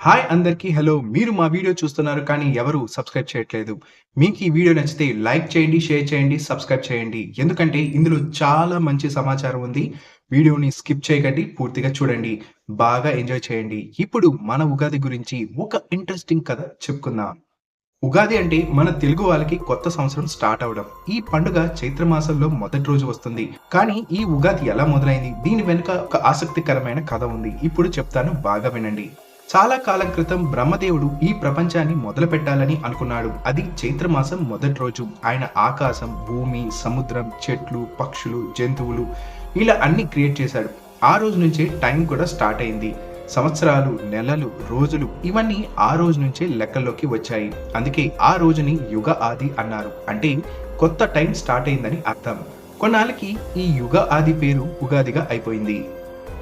Hi అందరికీ hello. మీరు మా వీడియో చూస్తున్నారు కానీ ఎవరు సబ్స్క్రైబ్ చేయట్లేదు. మీకు ఈ వీడియో నచ్చితే లైక్ చేయండి, షేర్ చేయండి, సబ్స్క్రైబ్ చేయండి. ఎందుకంటే ఇందులో చాలా మంచి సమాచారం ఉంది. వీడియోని స్కిప్ చేయకండి, పూర్తిగా చూడండి. బాగా ఎంజాయ్ చేయండి. ఇప్పుడు మన ఉగాది గురించి ఒక ఇంట్రెస్టింగ్ కథ చెప్పుకుందాం. ఉగాది అంటే మన తెలుగు వాళ్ళకి కొత్త సంవత్సరం స్టార్ట్ అవ్వడం. ఈ పండుగ చైత్ర మాసంలో మొదటి రోజు వస్తుంది. కానీ ఈ ఉగాది ఎలా మొదలైంది? దీని వెనుక ఒక ఆసక్తికరమైన కథ ఉంది. ఇప్పుడు చెప్తాను, బాగా వినండి. చాలా కాలం క్రితం బ్రహ్మదేవుడు ఈ ప్రపంచాన్ని మొదలు పెట్టాలని అనుకున్నాడు. అది చైత్రమాసం మొదటి రోజు. ఆయన ఆకాశం, భూమి, సముద్రం, చెట్లు, పక్షులు, జంతువులు ఇలా అన్ని క్రియేట్ చేశాడు. ఆ రోజు నుంచే టైం కూడా స్టార్ట్ అయింది. సంవత్సరాలు, నెలలు, రోజులు ఇవన్నీ ఆ రోజు నుంచే లెక్కల్లోకి వచ్చాయి. అందుకే ఆ రోజుని యుగ ఆది అన్నారు. అంటే కొత్త టైం స్టార్ట్ అయిందని అర్థం. కొన్నాళ్ళకి ఈ యుగ ఆది పేరు ఉగాదిగా అయిపోయింది.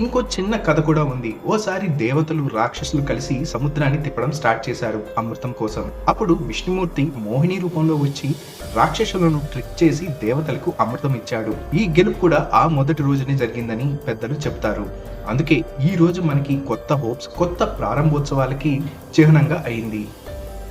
ఇంకో చిన్న కథ కూడా ఉంది. ఓసారి దేవతలు, రాక్షసులు కలిసి సముద్రాన్ని తిప్పడం స్టార్ట్ చేశారు అమృతం కోసం. అప్పుడు విష్ణుమూర్తి మోహిని రూపంలో వచ్చి రాక్షసులను ట్రిక్ చేసి దేవతలకు అమృతం ఇచ్చాడు. ఈ గెలుపు కూడా ఆ మొదటి రోజునే జరిగిందని పెద్దలు చెప్తారు. అందుకే ఈ రోజు మనకి కొత్త హోప్స్, కొత్త ప్రారంభోత్సవాలకి చిహ్నంగా అయింది.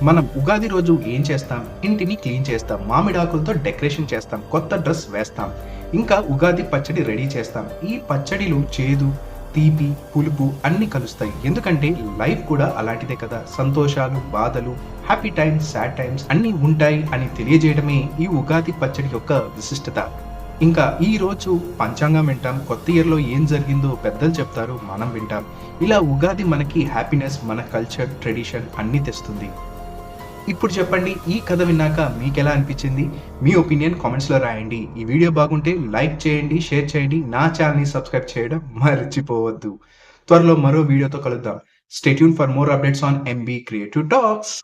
మనం ఉగాది రోజు ఏం చేస్తాం? ఇంటిని క్లీన్ చేస్తాం, మామిడాకులతో డెకరేషన్ చేస్తాం, కొత్త డ్రెస్ వేస్తాం, ఇంకా ఉగాది పచ్చడి రెడీ చేస్తాం. ఈ పచ్చడిలో చేదు, తీపి, పులుపు అన్ని కలుస్తాయి. ఎందుకంటే లైఫ్ కూడా అలాంటిదే కదా. సంతోషాలు, బాధలు, హ్యాపీ టైమ్స్, సాడ్ టైమ్స్ అన్ని ఉంటాయి అని తెలియజేయడమే ఈ ఉగాది పచ్చడి యొక్క విశిష్టత. ఇంకా ఈ రోజు పంచాంగం వింటాం, కొత్త ఇయర్లో ఏం జరిగిందో పెద్దలు చెప్తారు, మనం వింటాం. ఇలా ఉగాది మనకి హ్యాపీనెస్, మన కల్చర్, ట్రెడిషన్ అన్ని తెస్తుంది. ఇప్పుడు చెప్పండి, ఈ కథ విన్నాక మీకెలా అనిపించింది? మీ ఒపీనియన్ కామెంట్స్‌లో రాయండి. ఈ వీడియో బాగుంటే లైక్ చేయండి, షేర్ చేయండి. నా ఛానెల్‌ని సబ్స్క్రైబ్ చేయడం మర్చిపోవద్దు. త్వరలో మరో వీడియోతో కలుద్దాం. Stay tune for more updates on MB creative talks.